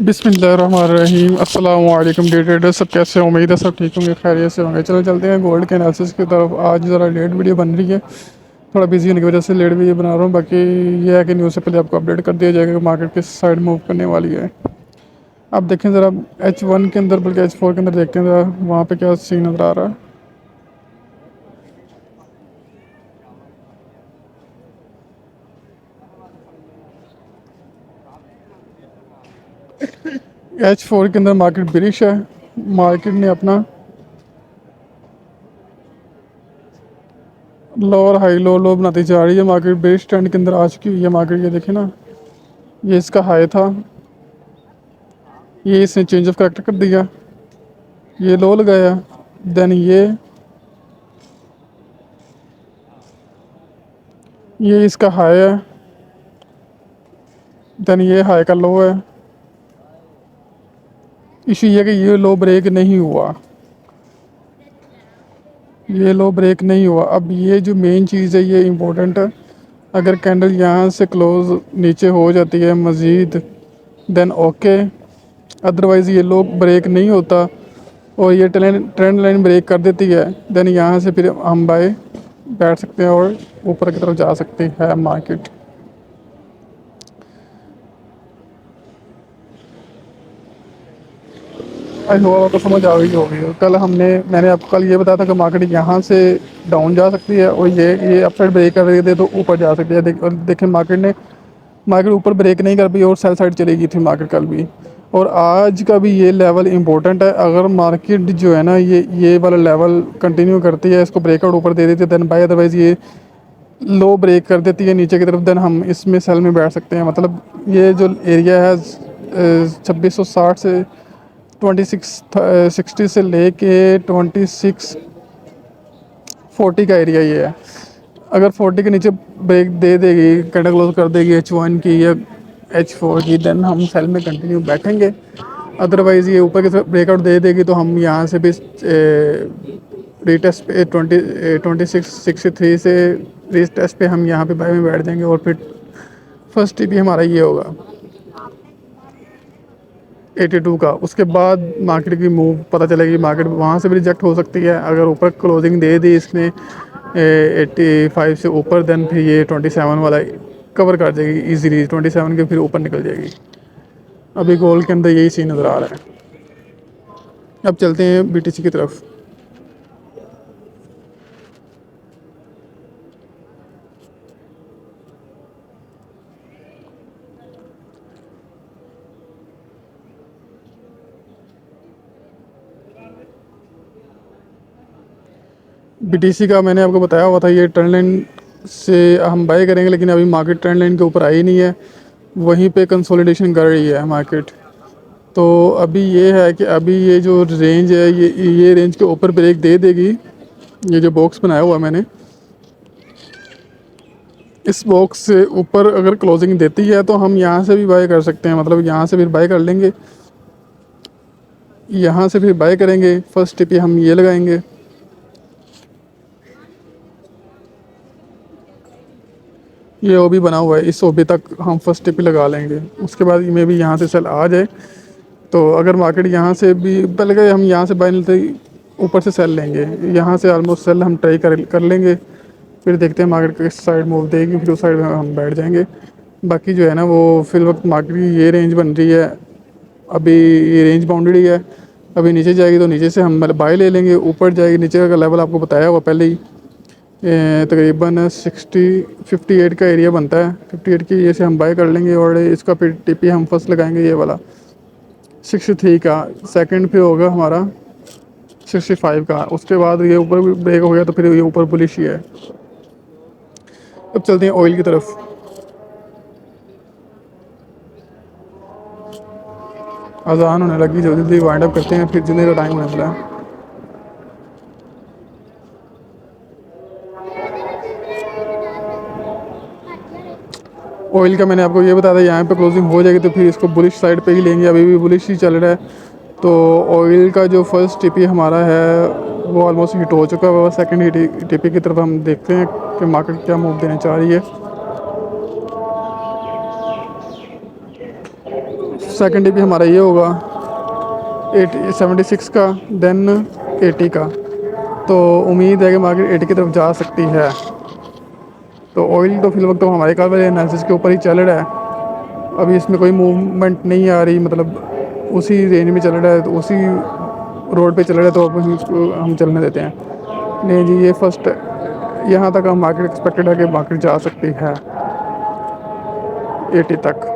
बिस्मिल्लाहिर्रहमानिर्रहीम अस्सलाम वालेकुम डे ट्रेडर्स। सब कैसे हैं? उम्मीद है सब ठीक होंगे, खैरियत से होंगे। चलो चलते हैं गोल्ड के एनालिसिस की तरफ। आज ज़रा लेट वीडियो बन रही है, थोड़ा बिजी होने की वजह से लेट वीडियो बना रहा हूँ। बाकी ये है कि न्यूज़ से पहले आपको अपडेट कर दिया जाएगा कि मार्केट किस साइड मूव करने वाली है। अब देखें ज़रा H1 के अंदर, बल्कि H4 के अंदर देखते हैं ज़रा वहाँ पर क्या सीन नज़र आ रहा है। H4 के अंदर मार्केट बिरिश है। मार्केट ने अपना लो और हाई लो लो बनाती जा रही है। मार्केट बेस ट्रेंड के अंदर आ चुकी हुई है मार्केट। ये देखें ना, ये इसका हाई था, ये इसने चेंज ऑफ करेक्टर कर दिया, ये लो लगाया, देन ये इसका हाई है, देन ये हाई का लो है। इशू ये कि ये लो ब्रेक नहीं हुआ, ये लो ब्रेक नहीं हुआ। अब ये जो मेन चीज़ है ये इम्पोर्टेंट है। अगर कैंडल यहाँ से क्लोज नीचे हो जाती है मज़ीद, देन ओके। अदरवाइज़ ये लो ब्रेक नहीं होता और ये ट्रेंड लाइन ब्रेक कर देती है, देन यहाँ से फिर हम बाय बैठ सकते हैं और ऊपर की तरफ जा सकती है मार्केट। आई होप आपको समझ आ गई होगी। कल मैंने आपको कल ये बताया था कि मार्केट यहाँ से डाउन जा सकती है और ये अप साइड ब्रेक कर रही थी तो ऊपर जा सकती है। और देखें मार्केट ऊपर ब्रेक नहीं कर पाई और सेल साइड चली गई थी मार्केट कल भी। और आज का भी ये लेवल इंपॉर्टेंट है। अगर मार्केट जो है ना ये वाला लेवल कंटिन्यू करती है, इसको ब्रेकआउट ऊपर दे देती है देन बाय, अदरवाइज़ ये लो ब्रेक कर देती है नीचे की तरफ, देन हम इसमें सेल में बैठ सकते हैं। मतलब ये जो एरिया है 2660 से 2660 से लेके 2640 का एरिया ये है। अगर 40 के नीचे ब्रेक दे देगी, कैंडल क्लोज कर देगी H1 की या H4 की, देन हम सेल में कंटिन्यू बैठेंगे। अदरवाइज़ ये ऊपर की तरफ ब्रेकआउट दे देगी तो हम यहाँ से भी रीटेस्ट पे 2663 से रीटेस्ट पे हम यहाँ पे बाय में बैठ जाएंगे। और फिर फर्स्ट टीपी हमारा ये होगा 82 का। उसके बाद मार्केट की मूव पता चलेगी, मार्केट वहाँ से भी रिजेक्ट हो सकती है। अगर ऊपर क्लोजिंग दे दी इसने 85 से ऊपर, देन फिर ये 27 वाला कवर कर जाएगी इजीली, 27 के फिर ऊपर निकल जाएगी। अभी गोल्ड के अंदर यही सीन नज़र आ रहा है। अब चलते हैं BTC की तरफ। BTC का मैंने आपको बताया हुआ था, ये ट्रेंड लाइन से हम बाय करेंगे, लेकिन अभी मार्केट ट्रेंड लाइन के ऊपर आई नहीं है, वहीं पे कंसोलिडेशन कर रही है मार्केट। तो अभी ये है कि अभी ये जो रेंज है ये रेंज के ऊपर ब्रेक दे देगी। ये जो बॉक्स बनाया हुआ है मैंने, इस बॉक्स से ऊपर अगर क्लोजिंग देती है तो हम यहाँ से भी बाय कर सकते हैं। मतलब यहाँ से फिर बाय कर लेंगे, यहाँ से फिर बाय करेंगे। फर्स्ट टिप हम ये लगाएंगे, ये ओबी बना हुआ है, इस ओबी तक हम फर्स्ट टिप लगा लेंगे। उसके बाद में भी यहाँ से सेल आ जाए तो अगर मार्केट यहाँ से भी पहले हम यहाँ से बाय लेते ऊपर से सेल लेंगे, यहाँ से ऑलमोस्ट सेल हम ट्राई कर लेंगे। फिर देखते हैं मार्केट किस साइड मूव देगी, फिर उस साइड में हम बैठ जाएंगे। बाकी जो है ना वो फिल वक्त मार्केट की ये रेंज बन रही है, अभी ये रेंज बाउंड्री है। अभी नीचे जाएगी तो नीचे से हम मतलब बाय ले लेंगे, ऊपर जाएगी नीचे का लेवल आपको बताया हुआ पहले ही, तकरीबन 58 का एरिया बनता है। 58 की ये से हम बाय कर लेंगे और इसका फिर टीपी हम फर्स्ट लगाएंगे ये वाला 63 का। सेकंड पे होगा हमारा 65 का। उसके बाद ये ऊपर भी ब्रेक हो गया तो फिर ये ऊपर बुलिश ही है। अब चलते हैं ऑयल की तरफ। अजान होने लगी, जल्दी जल्दी वाइंड अप करते हैं, फिर जितने का टाइम होने वाला है। ऑयल का मैंने आपको ये बताया था, यहाँ पे क्लोजिंग हो जाएगी तो फिर इसको बुलिश साइड पे ही लेंगे, अभी भी बुलिश ही चल रहा है। तो ऑयल का जो फर्स्ट टीपी हमारा है वो ऑलमोस्ट हिट हो चुका है। सेकंड टीपी की तरफ हम देखते हैं कि मार्केट क्या मूव देने चाह रही है। सेकंड डीपी हमारा ये होगा 76 का, देन 80 का। तो उम्मीद है कि मार्केट 80 की तरफ जा सकती है। तो ऑयल तो फिल वक्त तो हमारे कार वाले एनालिसिस के ऊपर ही चल रहा है, अभी इसमें कोई मूवमेंट नहीं आ रही, मतलब उसी रेंज में चल रहा है, तो उसी रोड पे चल रहा है, तो अब इसको हम चलने देते हैं। नहीं जी, ये फर्स्ट यहाँ तक हम मार्केट एक्सपेक्टेड है कि मार्केट जा सकती है 80 तक।